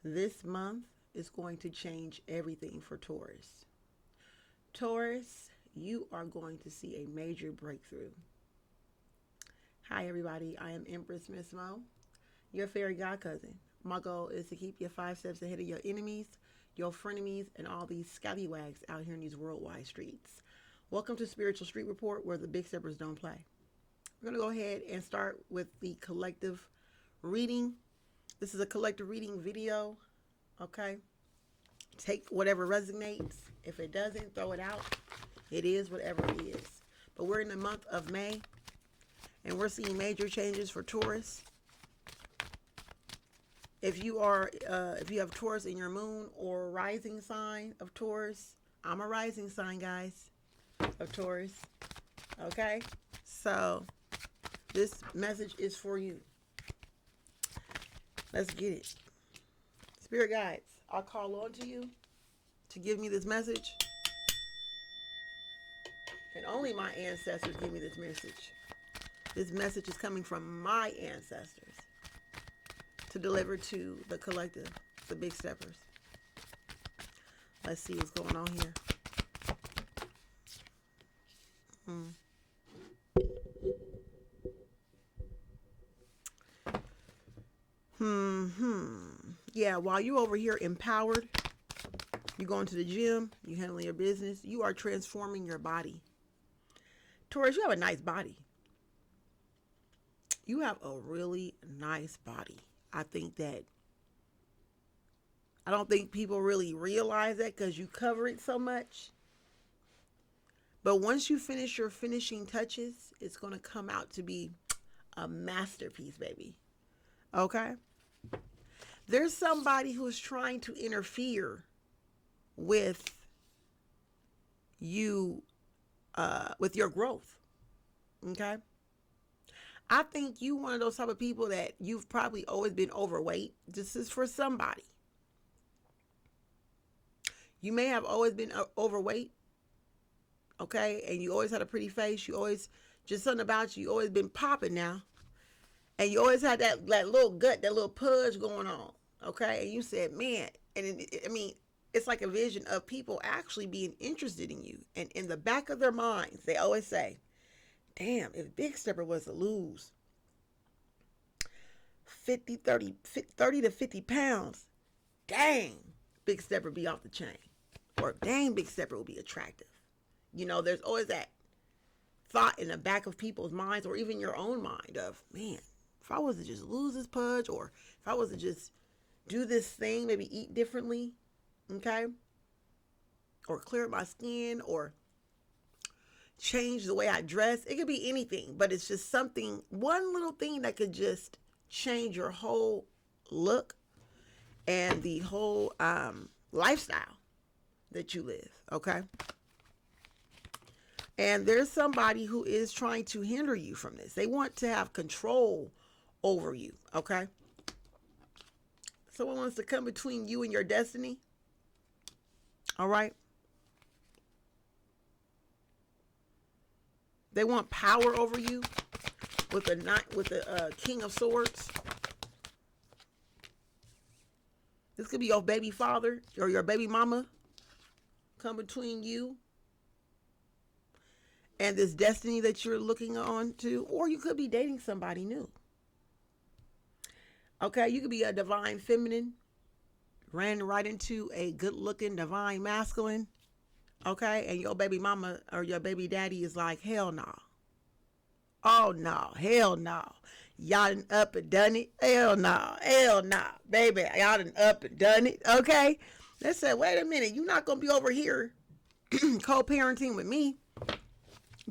This month is going to change everything for Taurus. Taurus, you are going to see a major breakthrough. Hi, everybody. I am Empress Miss Mo, your fairy god cousin. My goal is to keep you 5 steps ahead of your enemies, your frenemies, and all these scallywags out here in these worldwide streets. Welcome to Spiritual Street Report, where the big steppers don't play. We're going to go ahead and start with the collective reading. This is a collective reading video, okay? Take whatever resonates. If it doesn't, throw it out. It is whatever it is. But we're in the month of May, and we're seeing major changes for Taurus. If you have Taurus in your moon or rising sign of Taurus, I'm a rising sign, guys, of Taurus. Okay? So, this message is for you. Let's get it. Spirit guides, I'll call on to you to give me this message. And only my ancestors give me this message. This message is coming from my ancestors to deliver to the collective, the big steppers. Let's see what's going on here. Yeah, while you're over here empowered, you're going to the gym, you're handling your business, you are transforming your body. Taurus, you have a nice body. You have a really nice body. I don't think people really realize that because you cover it so much. But once you finish your finishing touches, it's going to come out to be a masterpiece, baby. Okay? There's somebody who's trying to interfere with you, with your growth. Okay? I think you one of those type of people that you've probably always been overweight. This is for somebody. You may have always been overweight. Okay? And you always had a pretty face. You always, just something about you, you always been popping now. And you always had that little gut, that little pudge going on. Okay? And you said, man, and it's like a vision of people actually being interested in you. And in the back of their minds, they always say, damn, if Big Stepper was to lose 30 to 50 pounds, dang, Big Stepper be off the chain. Or dang, Big Stepper will be attractive. You know, there's always that thought in the back of people's minds, or even your own mind of, man, if I was to just lose this pudge, or if I was to just do this thing, maybe eat differently, okay? Or clear my skin, or change the way I dress. It could be anything, but it's just something, one little thing that could just change your whole look and the whole lifestyle that you live, okay? And there's somebody who is trying to hinder you from this. They want to have control over you, okay? Someone wants to come between you and your destiny. All right? They want power over you with the King of Swords. This could be your baby father or your baby mama come between you and this destiny that you're looking on to, or you could be dating somebody new. Okay, you could be a divine feminine, ran right into a good-looking divine masculine. Okay, and your baby mama or your baby daddy is like, hell no. Oh no, hell no. Y'all done up and done it. Hell no, baby, y'all done up and done it. Okay, they said, wait a minute, you're not gonna be over here co-parenting with me,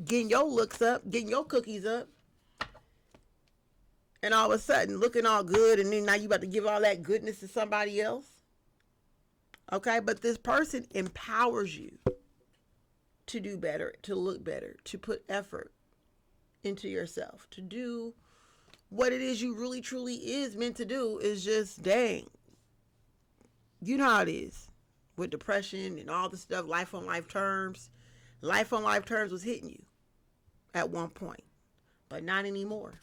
getting your looks up, getting your cookies up, and all of a sudden looking all good, and then now you about to give all that goodness to somebody else. Okay, but this person empowers you to do better, to look better, to put effort into yourself, to do what it is you really truly is meant to do. Is just, dang, you know how it is with depression and all the stuff. Life on life terms was hitting you at one point, but not anymore.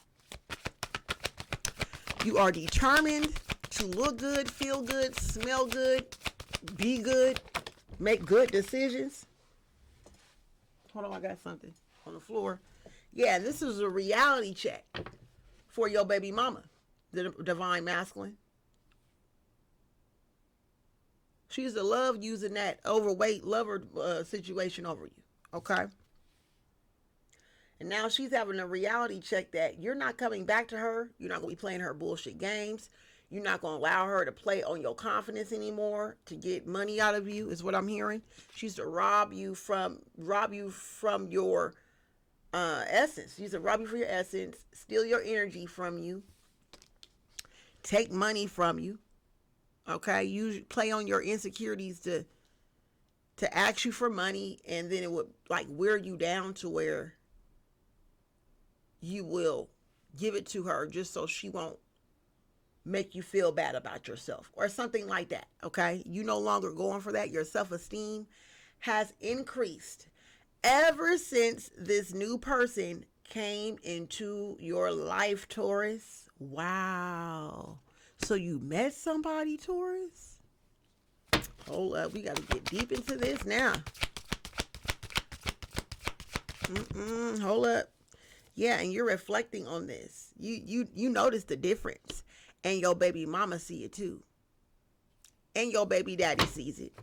You are determined to look good, feel good, smell good, be good, make good decisions. Hold on, I got something on the floor. Yeah, this is a reality check for your baby mama, the divine masculine. She used to love using that overweight lover situation over you, okay? And now she's having a reality check that you're not coming back to her. You're not going to be playing her bullshit games. You're not going to allow her to play on your confidence anymore to get money out of you, is what I'm hearing. She used to rob you from your essence. She used to rob you for your essence, steal your energy from you, take money from you. Okay, you play on your insecurities to ask you for money, and then it would like wear you down to where you will give it to her just so she won't make you feel bad about yourself or something like that. Okay, you no longer going for that. Your self-esteem has increased ever since this new person came into your life, Taurus. Wow. So you met somebody, Taurus? Hold up, we got to get deep into this now. Hold up. Yeah, and you're reflecting on this. You notice the difference. And your baby mama see it too. And your baby daddy sees it.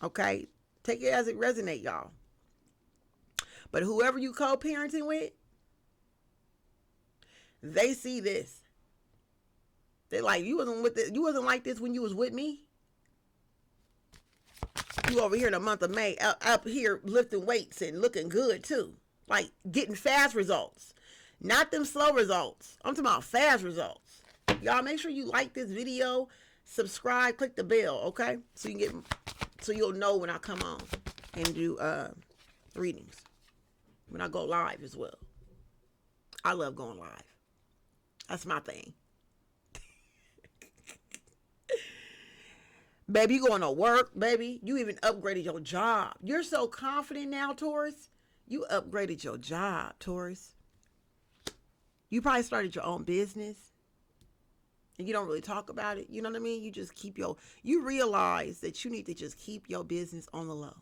Okay? Take it as it resonates, y'all. But whoever you co-parenting with, they see this. They're like, you wasn't like this when you was with me. You over here in the month of May, up here lifting weights and looking good too. Like getting fast results. Not them slow results. I'm talking about fast results. Y'all make sure you like this video, subscribe, click the bell, okay? So you'll know when I come on and do readings. When I go live as well. I love going live. That's my thing. Baby, you going to work, baby. You even upgraded your job. You're so confident now, Taurus. You upgraded your job, Taurus. You probably started your own business. And you don't really talk about it. You know what I mean? You just you realize that you need to just keep your business on the low.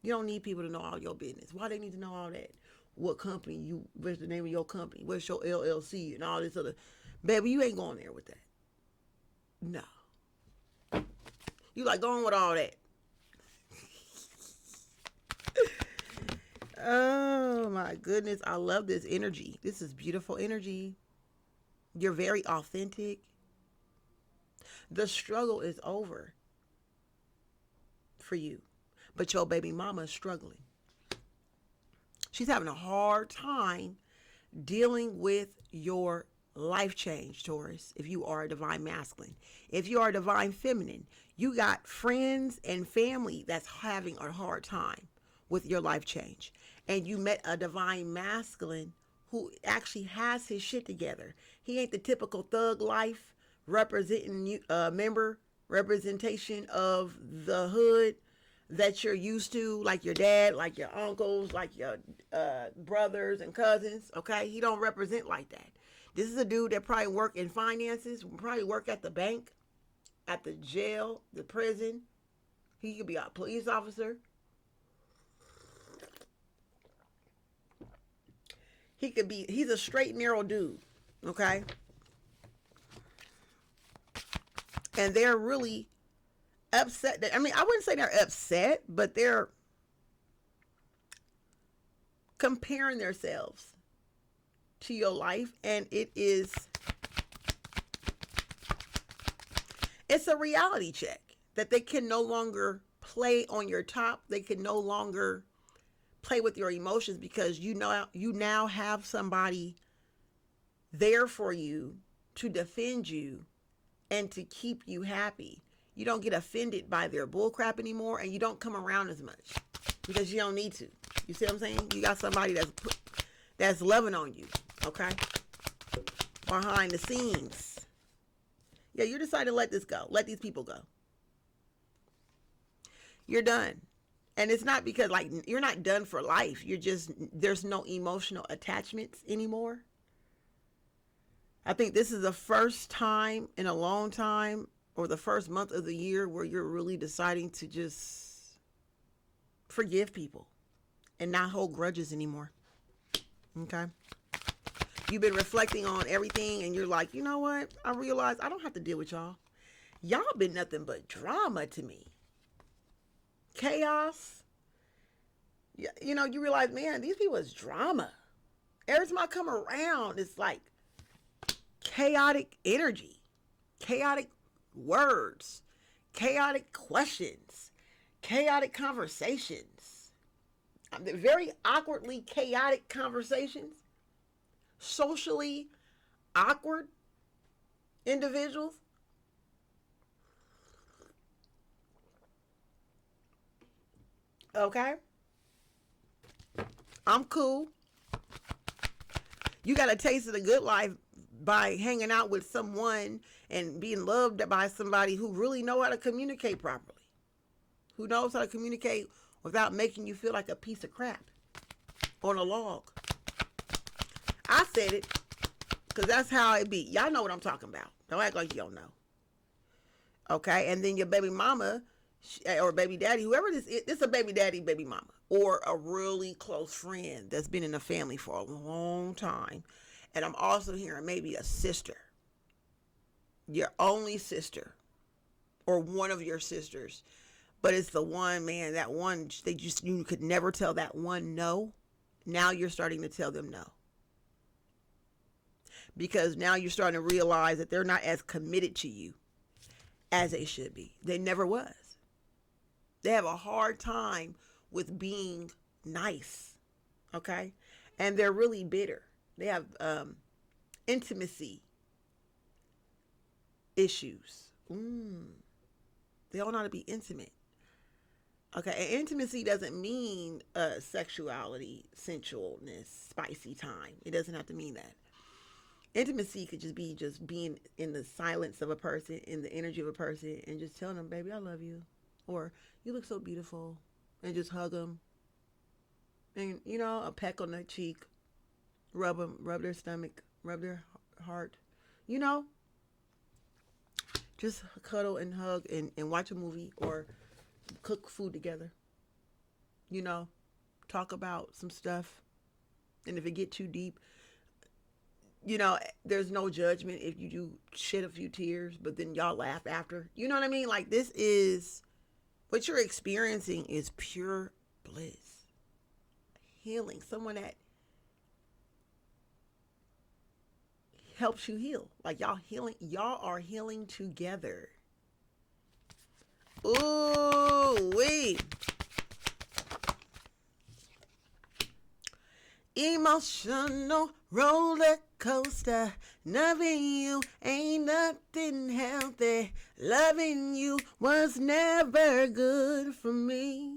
You don't need people to know all your business. Why they need to know all that? What company what's the name of your company? What's your LLC and all this other. Baby, you ain't going there with that. No. You like going with all that. Oh my goodness. I love this energy. This is beautiful energy. You're very authentic. The struggle is over for you. But your baby mama is struggling. She's having a hard time dealing with your life change, Taurus, if you are a divine masculine. If you are a divine feminine, you got friends and family that's having a hard time with your life change. And you met a divine masculine who actually has his shit together. He ain't the typical thug life representation of the hood that you're used to, like your dad, like your uncles, like your brothers and cousins. Okay, he don't represent like that. This is a dude that probably work in finances, probably work at the bank, at the jail, the prison. He could be a police officer. He's a straight, narrow dude, okay? And they're really upset. I mean, I wouldn't say they're upset, but they're comparing themselves to your life, and it's a reality check that they can no longer play on your top. They can no longer play with your emotions because you now have somebody there for you to defend you and to keep you happy. You don't get offended by their bullcrap anymore, and you don't come around as much because you don't need to. You see what I'm saying? You got somebody that's loving on you, okay? Behind the scenes. Yeah, you decide to let this go. Let these people go. You're done. And it's not because like you're not done for life. There's no emotional attachments anymore. I think this is the first time in a long time, or the first month of the year, where you're really deciding to just forgive people and not hold grudges anymore. Okay? You've been reflecting on everything and you're like, you know what? I realize I don't have to deal with y'all. Y'all been nothing but drama to me. Chaos. You know, you realize, man, these people is drama. Every time I come around, it's like chaotic energy, chaotic words, chaotic questions, chaotic conversations. Very awkwardly chaotic conversations. Socially awkward individuals. Okay? I'm cool. You got a taste of the good life by hanging out with someone and being loved by somebody who really know how to communicate properly. Who knows how to communicate without making you feel like a piece of crap on a log. I said it because that's how it be. Y'all know what I'm talking about. Don't act like you don't know. Okay? And then your baby mama or baby daddy, whoever this is a baby daddy, baby mama, or a really close friend that's been in the family for a long time. And I'm also hearing maybe a sister, your only sister, or one of your sisters. But it's the one, man, that one, you could never tell that one no. Now you're starting to tell them no. Because now you're starting to realize that they're not as committed to you as they should be. They never was. They have a hard time with being nice, okay? And they're really bitter. They have intimacy issues. They don't know how to be intimate. Okay, and intimacy doesn't mean sexuality, sensualness, spicy time. It doesn't have to mean that. Intimacy could just be just being in the silence of a person, in the energy of a person, and just telling them, baby, I love you. Or, you look so beautiful. And just hug them. And, you know, a peck on the cheek. Rub them, rub their stomach, rub their heart. You know, just cuddle and hug and watch a movie or cook food together. You know, talk about some stuff. And if it get too deep, you know, there's no judgment if you do shed a few tears, but then y'all laugh after. You know what I mean? Like, this is, what you're experiencing is pure bliss. Healing. Someone that helps you heal. Like, y'all are healing together. Ooh, wee. Emotional roller coaster. Loving you ain't nothing healthy. Loving you was never good for me.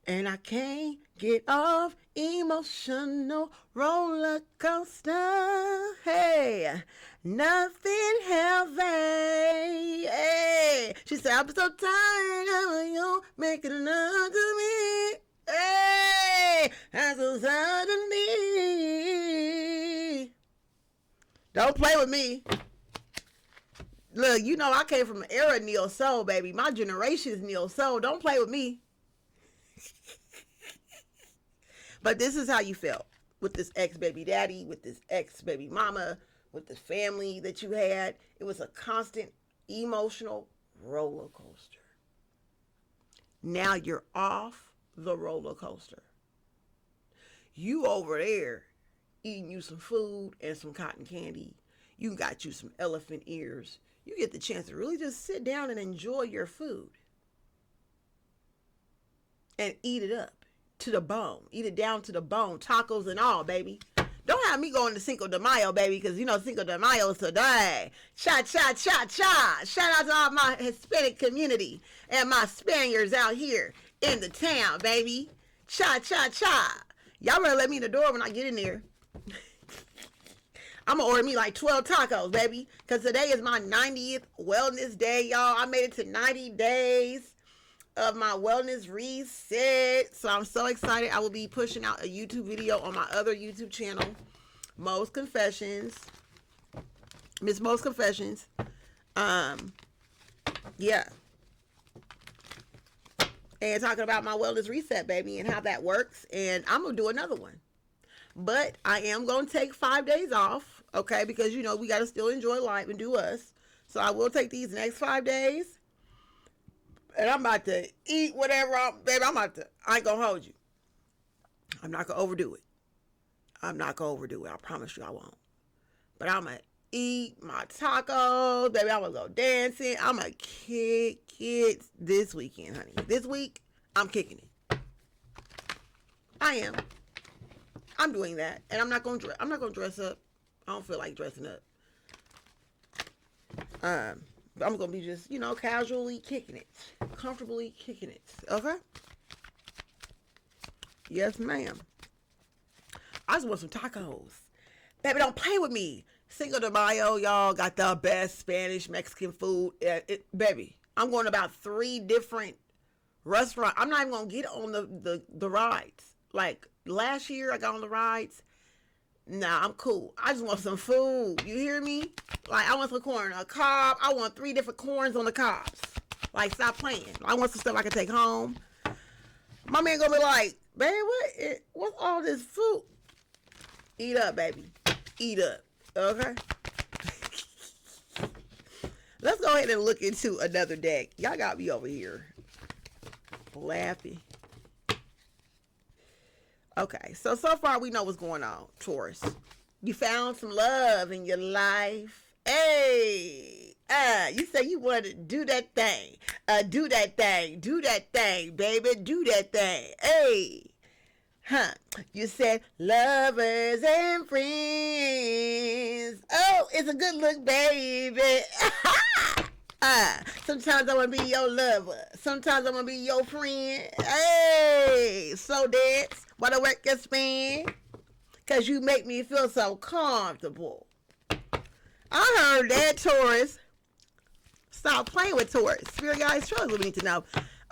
And I can't get off emotional roller coaster. Hey, nothing healthy. Hey, she said, I'm so tired of you making love to me. Hey, I'm so tired of me. Don't play with me. Look, you know I came from an era neo soul, baby. My generation is neo soul. Don't play with me. But this is how you felt with this ex-baby daddy, with this ex-baby mama, with the family that you had. It was a constant emotional roller coaster. Now you're off the roller coaster. You over there eating you some food and some cotton candy. You got you some elephant ears. You get the chance to really just sit down and enjoy your food. And eat it up to the bone. Eat it down to the bone. Tacos and all, baby. Don't have me going to Cinco de Mayo, baby, because you know Cinco de Mayo is today. Cha, cha, cha, cha. Shout out to all my Hispanic community and my Spaniards out here in the town, baby. Cha, cha, cha. Y'all better let me in the door when I get in there. I'm going to order me like 12 tacos, baby, because today is my 90th wellness day, y'all. I made it to 90 days of my wellness reset. So I'm so excited. I will be pushing out a YouTube video on my other YouTube channel, Mo's Confessions. Miss Most Confessions. Yeah. And talking about my wellness reset, baby, and how that works. And I'm going to do another one. But I am going to take 5 days off, okay? Because, you know, we got to still enjoy life and do us. So I will take these next 5 days. And I'm about to eat whatever. I ain't going to hold you. I'm not going to overdo it. I promise you I won't. But I'm going to eat my tacos. Baby, I'm going to go dancing. I'm going to kick it this weekend, honey. This week, I'm kicking it. I am. I'm doing that. And I'm not going to dress up. I don't feel like dressing up. But I'm going to be just, you know, casually kicking it. Comfortably kicking it. Okay? Yes, ma'am. I just want some tacos. Baby, don't play with me. Cinco de Mayo, y'all, got the best Spanish, Mexican food. Baby, I'm going to about 3 different restaurants. I'm not even going to get on the rides. Like, last year I got on the rides. Nah, I'm cool. I just want some food. You hear me? Like, I want some corn on a cob. I want 3 different corns on the cobs. Like, stop playing. I want some stuff I can take home. My man gonna be like, babe, what's all this food? Eat up, baby. Eat up. Okay? Let's go ahead and look into another deck. Y'all got me over here laughing. Okay, so far we know what's going on, Taurus. You found some love in your life. Hey, you say you want to do that thing. Do that thing, baby. Do that thing. Hey, you said lovers and friends. Oh, it's a good look, baby. Sometimes I want to be your lover. Sometimes I want to be your friend. Hey, so dance. What I work your span? Because you make me feel so comfortable. I heard that, Taurus. Stop playing with Taurus. Spirit guys, show us what we need to know.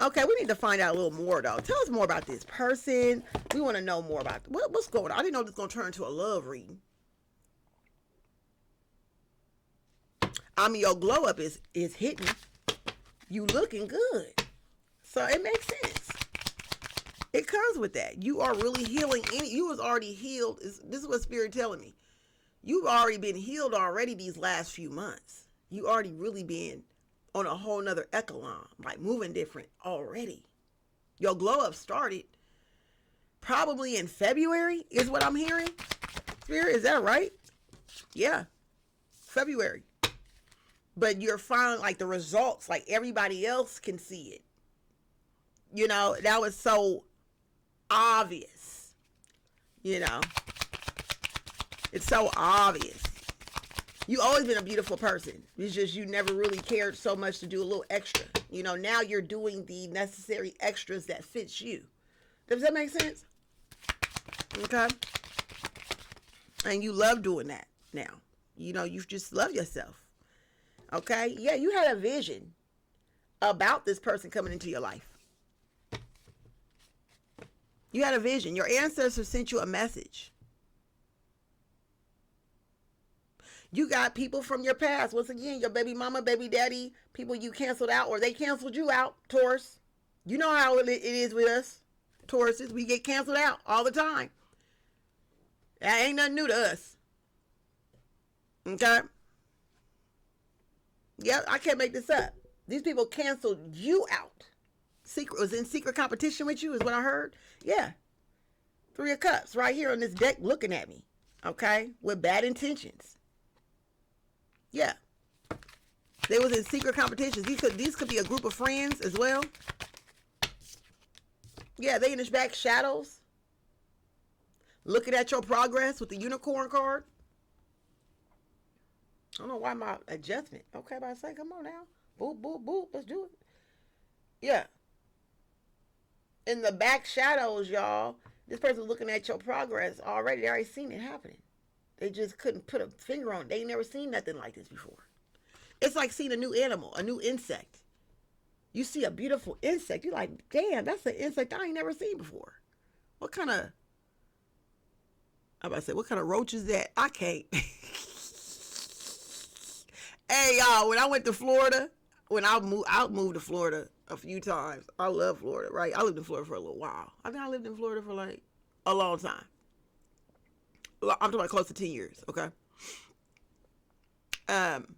Okay, we need to find out a little more, though. Tell us more about this person. We want to know more about what's going on. I didn't know this was going to turn into a love reading. I mean, your glow up is hitting. You looking good. So it makes sense. It comes with that. You are really healing. You was already healed. This is what Spirit telling me. You've already been healed already these last few months. You already really been on a whole nother echelon, like moving different already. Your glow up started probably in February is what I'm hearing. Spirit, is that right? Yeah, February. But you're finding like the results, like everybody else can see it. You know, that was so obvious. You know, it's so obvious. You always been a beautiful person. It's just you never really cared so much to do a little extra. You know, now you're doing the necessary extras that fits you. Does that make sense? Okay. And you love doing that now. You know, you just love yourself. Okay? Yeah, you had a vision about this person coming into your life. You had a vision. Your ancestors sent you a message. You got people from your past. Once again, your baby mama, baby daddy, people you canceled out or they canceled you out, Taurus. You know how it is with us, Tauruses. We get canceled out all the time. That ain't nothing new to us. Okay? Yep, I can't make this up. These people canceled you out. Was in secret competition with you is what I heard. Yeah. 3 of Cups right here on this deck looking at me. Okay? With bad intentions. Yeah. They was in secret competitions. These could be a group of friends as well. Yeah, they in the back shadows. Looking at your progress with the unicorn card. I don't know why my adjustment. Okay, but I say, come on now. Boop, boop, boop. Let's do it. Yeah. In the back shadows, y'all, this person looking at your progress already. They already seen it happening. They just couldn't put a finger on it. They ain't never seen nothing like this before. It's like seeing a new animal, a new insect. You see a beautiful insect. You're like, damn, that's an insect I ain't never seen before. What kind of, I'm about to say, what kind of roach is that? I can't. Hey, y'all, when I went to Florida, when I moved to Florida a few times. I love Florida, right? I lived in Florida for a little while. I think I lived in Florida for like a long time. I'm talking about close to 10 years, okay? Um,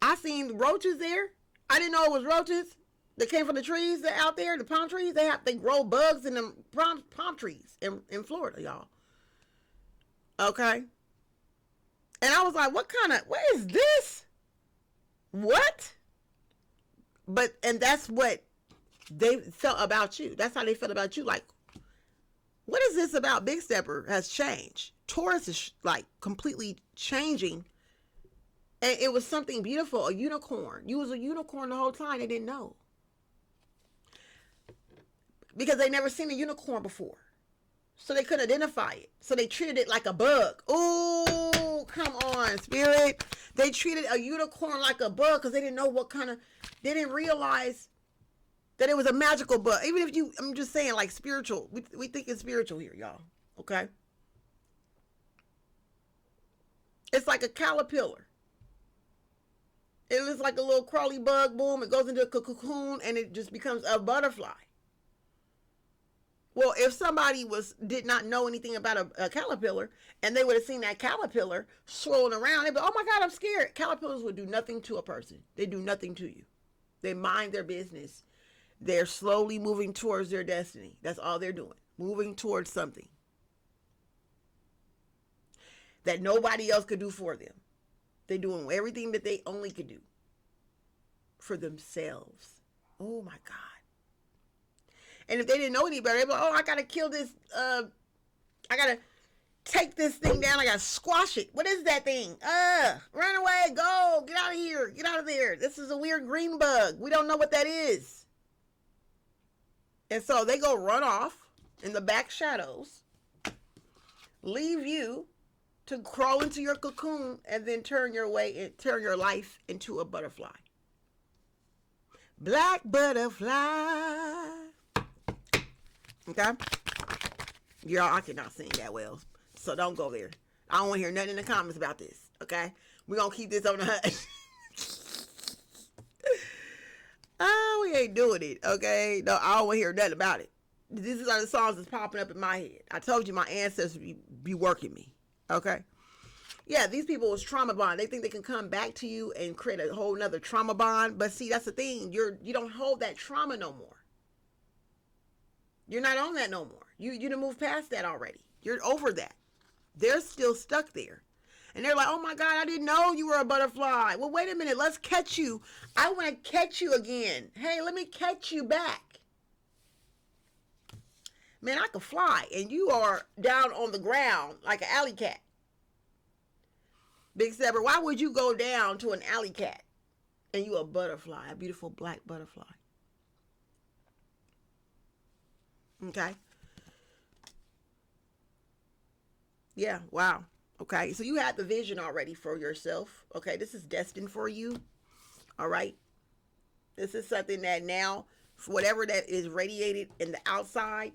I seen roaches there. I didn't know it was roaches that came from the trees that out there, the palm trees. They grow bugs in the palm trees in Florida, y'all. Okay? And I was like, what is this? What? And that's what they felt about you. That's how they felt about you. Like, what is this about Big Stepper has changed? Taurus is like completely changing. And it was something beautiful, a unicorn. You was a unicorn the whole time. They didn't know. Because they never seen a unicorn before. So they couldn't identify it. So they treated it like a bug. Ooh, come on, spirit. They treated a unicorn like a bug because they didn't know they didn't realize that it was a magical bug. Even if I'm just saying like spiritual. We think it's spiritual here, y'all. Okay? It's like a caterpillar. It looks like a little crawly bug, boom, it goes into a cocoon and it just becomes a butterfly. Well, if somebody did not know anything about a caterpillar and they would have seen that caterpillar swirling around, they'd be, oh my God, I'm scared. Caterpillars would do nothing to a person. They do nothing to you. They mind their business. They're slowly moving towards their destiny. That's all they're doing. Moving towards something that nobody else could do for them. They're doing everything that they only could do for themselves. Oh my God. And if they didn't know any better, they'd be like, oh, I got to kill this. I got to take this thing down. I got to squash it. What is that thing? Run away. Go. Get out of here. Get out of there. This is a weird green bug. We don't know what that is. And so they go run off in the back shadows, leave you to crawl into your cocoon and then turn your life into a butterfly. Black butterfly. Okay? Y'all, I cannot sing that well. So don't go there. I don't want to hear nothing in the comments about this. Okay? We're going to keep this on the hush. Oh, we ain't doing it. Okay? No, I don't want to hear nothing about it. These are the songs that's popping up in my head. I told you my ancestors be working me. Okay? Yeah, these people was trauma bond. They think they can come back to you and create a whole nother trauma bond. But see, that's the thing. You don't hold that trauma no more. You're not on that no more. You done moved past that already. You're over that. They're still stuck there. And they're like, oh my God, I didn't know you were a butterfly. Well, wait a minute. Let's catch you. I want to catch you again. Hey, let me catch you back. Man, I could fly. And you are down on the ground like an alley cat. Big Stepper, why would you go down to an alley cat and you a butterfly, a beautiful black butterfly? Okay. Yeah, wow. Okay, so you had the vision already for yourself. Okay, this is destined for you. All right. This is something that now, whatever that is radiated in the outside,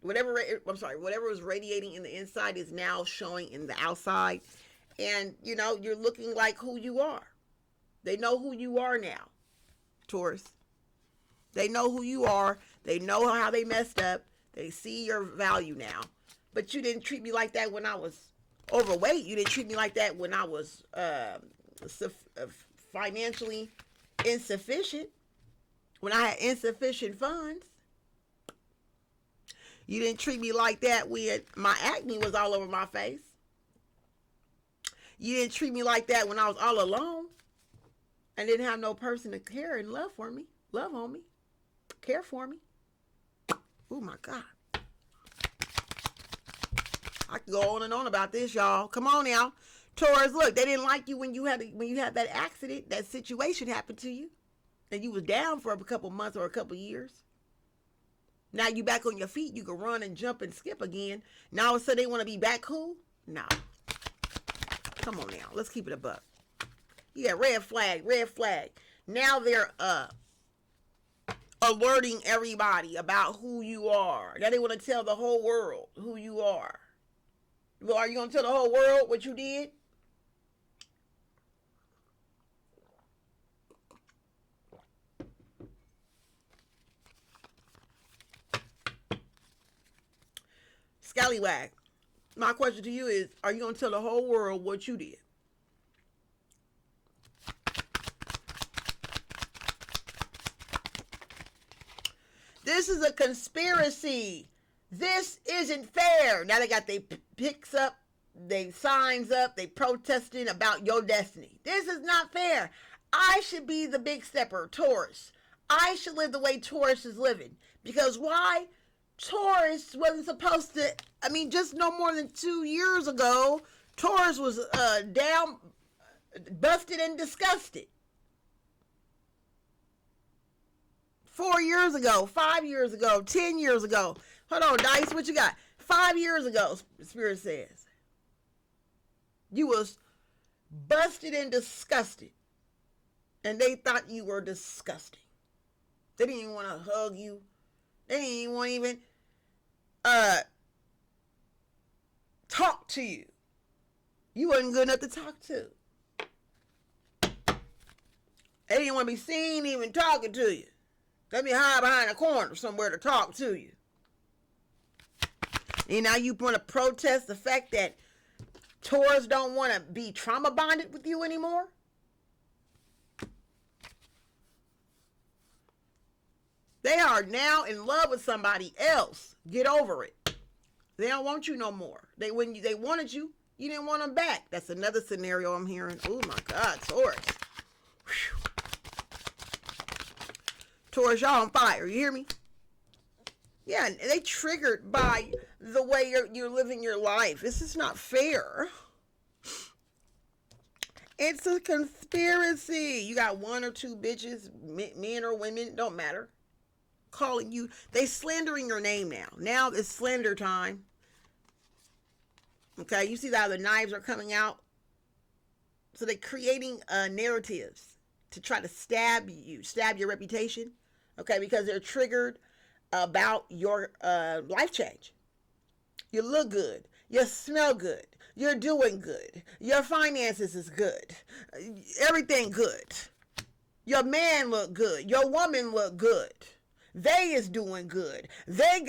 whatever is radiating in the inside is now showing in the outside. And, you're looking like who you are. They know who you are now, Taurus. They know who you are. They know how they messed up. They see your value now. But you didn't treat me like that when I was overweight. You didn't treat me like that when I was financially insufficient. When I had insufficient funds. You didn't treat me like that when my acne was all over my face. You didn't treat me like that when I was all alone and didn't have no person to care and love on me, care for me. Oh my God. I could go on and on about this, y'all. Come on now. Taurus, look, they didn't like you when you had that accident, that situation happened to you. And you was down for a couple months or a couple years. Now you back on your feet. You can run and jump and skip again. Now all of a sudden they want to be back cool? No. Come on now. Let's keep it a buck. Yeah, red flag. Now they're alerting everybody about who you are. Now they want to tell the whole world who you are. Well, are you going to tell the whole world what you did? scallywag. My question to you is, are you going to tell the whole world what you did? This is a conspiracy. This isn't fair. Now they got their picks up, they signs up, they protesting about your destiny. This is not fair. I should be the big stepper, Taurus. I should live the way Taurus is living. Because why? Taurus wasn't supposed to, just no more than 2 years ago, Taurus was down, busted and disgusted. 4 years ago, 5 years ago, 10 years ago. Hold on, Dice, what you got? 5 years ago, Spirit says. You was busted and disgusted. And they thought you were disgusting. They didn't even want to hug you. They didn't even want to even talk to you. You wasn't good enough to talk to. They didn't want to be seen even talking to you. Let me hide behind a corner somewhere to talk to you. And now you want to protest the fact that Taurus don't want to be trauma bonded with you anymore? They are now in love with somebody else. Get over it. They don't want you no more. They wanted you, you didn't want them back. That's another scenario I'm hearing. Oh my God, Taurus. Whew. Taurus, y'all on fire. You hear me? Yeah, they triggered by the way you're living your life. This is not fair. It's a conspiracy. You got one or two bitches, men or women, don't matter, calling you. They slandering your name now. Now it's slander time. Okay, you see how the knives are coming out? So they're creating narratives to try to stab your reputation. Okay, because they're triggered about your life change. You look good. You smell good. You're doing good. Your finances is good. Everything good. Your man look good. Your woman look good. They is doing good. They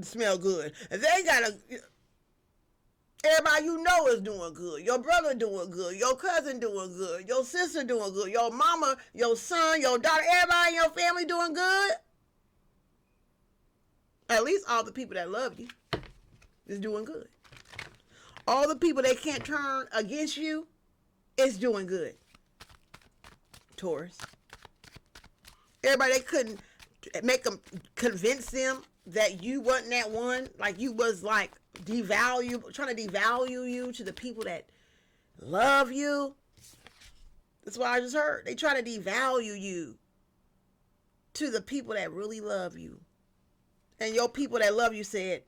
smell good. They got everybody you know is doing good. Your brother doing good. Your cousin doing good. Your sister doing good. Your mama, your son, your daughter, everybody in your family doing good. At least all the people that love you is doing good. All the people that can't turn against you is doing good. Taurus. Everybody they couldn't convince them that you wasn't that one. Like you was like trying to devalue you to the people that love you. That's what I just heard. They try to devalue you to the people that really love you. And your people that love you said,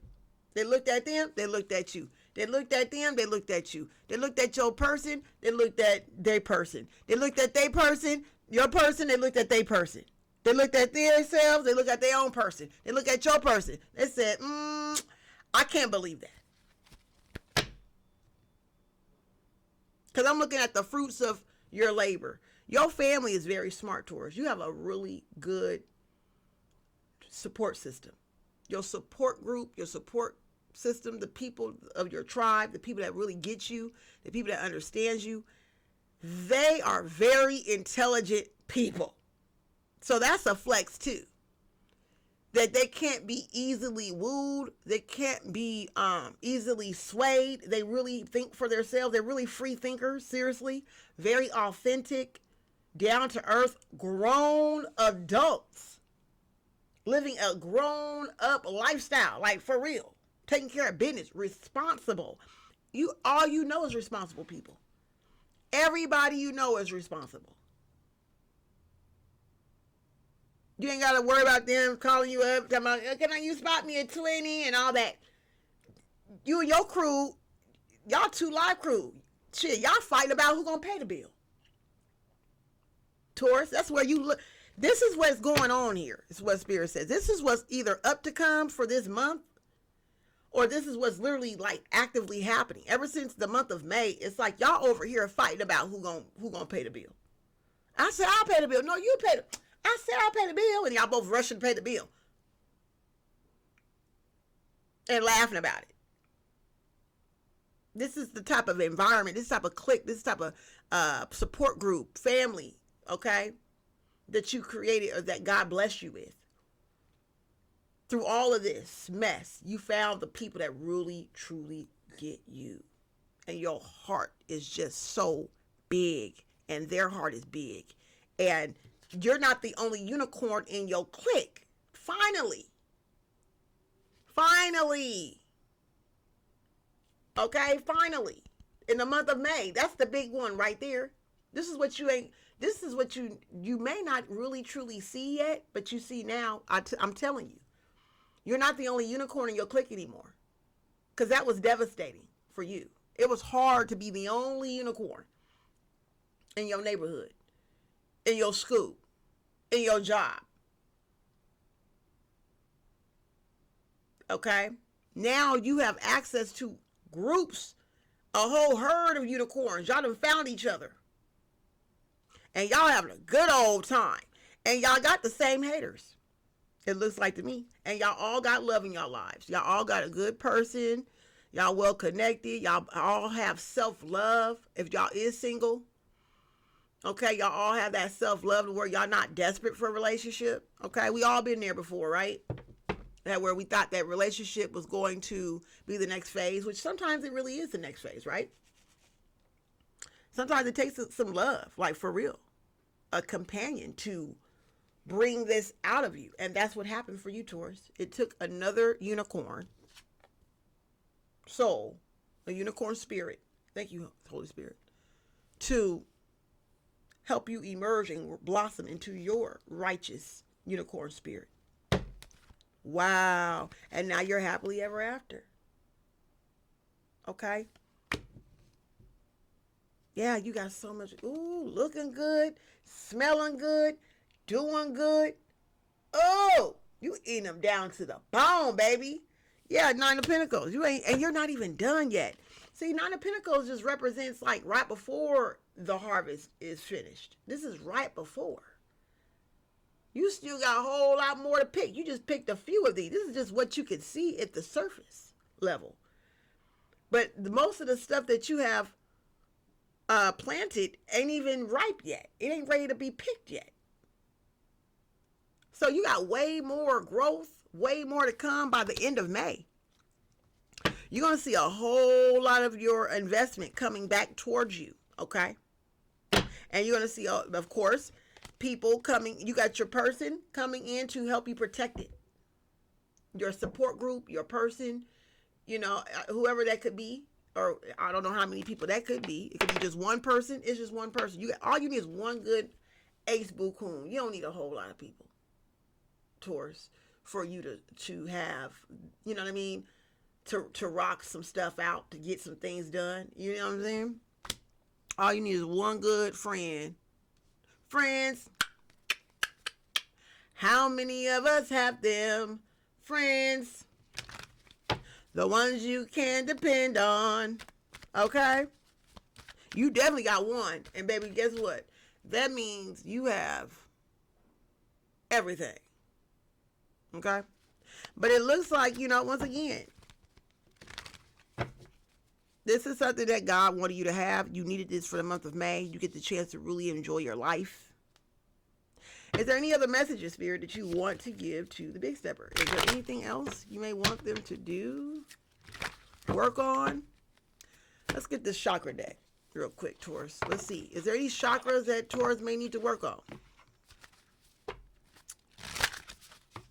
they looked at them, they looked at you. They looked at them, they looked at you. They looked at your person, they looked at their person. They looked at their person, your person, they looked at their person. They looked at themselves, they looked at their own person. They looked at your person. They said, I can't believe that. Because I'm looking at the fruits of your labor. Your family is very smart, Taurus. You have a really good support system. Your support group, your support system, the people of your tribe, the people that really get you, the people that understand you, they are very intelligent people. So that's a flex too. That they can't be easily wooed. They can't be easily swayed. They really think for themselves. They're really free thinkers, seriously. Very authentic, down to earth, grown adults. Living a grown up lifestyle, like for real. Taking care of business, responsible. All you know is responsible people. Everybody you know is responsible. You ain't got to worry about them calling you up, talking about, can you spot me at 20 and all that. You and your crew, y'all two live crew. Shit, y'all fighting about who's going to pay the bill. Taurus, that's where you look. This is what's going on here. It's what Spirit says. This is what's either up to come for this month, or this is what's literally like actively happening. Ever since the month of May, it's like y'all over here fighting about who gonna pay the bill. I said I'll pay the bill. No, you pay the. I said I'll pay the bill, and y'all both rushing to pay the bill. and laughing about it. This is the type of environment, this type of clique, this type of support group, family, okay, that you created or that God blessed you with. Through all of this mess, you found the people that really, truly get you. And your heart is just so big, and their heart is big. And you're not the only unicorn in your clique. Finally. Okay, finally. In the month of May. That's the big one right there. This is what you may not really truly see yet, but you see now. I'm telling you. You're not the only unicorn in your clique anymore. Because that was devastating for you. It was hard to be the only unicorn in your neighborhood, in your school, in your job. Okay? Now you have access to groups, a whole herd of unicorns. Y'all done found each other. And y'all having a good old time. And y'all got the same haters. It looks like to me. And y'all all got love in y'all lives. Y'all all got a good person. Y'all well connected. Y'all all have self-love. If y'all is single. Okay, y'all all have that self-love where y'all not desperate for a relationship. Okay, we all been there before, right? That where we thought that relationship was going to be the next phase, which sometimes it really is the next phase, right? Sometimes it takes some love, like for real. A companion to bring this out of you. And that's what happened for you, Taurus. It took another unicorn soul, a unicorn spirit, thank you, Holy Spirit, to help you emerge and blossom into your righteous unicorn spirit. Wow. And now you're happily ever after. Okay? Yeah, you got so much, looking good, smelling good, doing good. Oh, you eating them down to the bone, baby. Yeah, Nine of Pentacles. And you're not even done yet. See, Nine of Pentacles just represents like right before the harvest is finished. This is right before. You still got a whole lot more to pick. You just picked a few of these. This is just what you can see at the surface level. But most of the stuff that you have planted ain't even ripe yet. It ain't ready to be picked yet. So you got way more growth, way more to come by the end of May. You're going to see a whole lot of your investment coming back towards you, okay? And you're going to see, of course, people coming. You got your person coming in to help you protect it. Your support group, your person, whoever that could be. Or I don't know how many people that could be. It could be just one person. It's just one person. All you need is one good ace boo coon. You don't need a whole lot of people, Taurus, for you to have, you know what I mean, to rock some stuff out, to get some things done. You know what I'm saying? All you need is one good friend. Friends. How many of us have them? Friends. The ones you can depend on. Okay? You definitely got one. And baby, guess what? That means you have everything. Okay? But it looks like, once again, this is something that God wanted you to have. You needed this for the month of May. You get the chance to really enjoy your life. Is there any other messages, Spirit, that you want to give to the Big Stepper? Is there anything else you may want them to do, work on? Let's get this chakra deck real quick, Taurus. Let's see. Is there any chakras that Taurus may need to work on?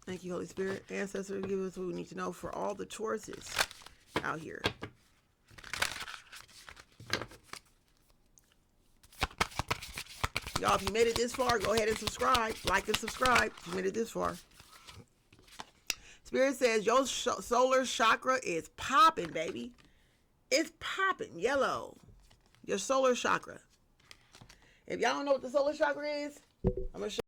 Thank you, Holy Spirit. Ancestors, give us what we need to know for all the Tauruses out here. Y'all, if you made it this far, go ahead and subscribe. Like and subscribe if you made it this far. Spirit says your solar chakra is popping, baby. It's popping. Yellow. Your solar chakra. If y'all don't know what the solar chakra is, I'm going to show you.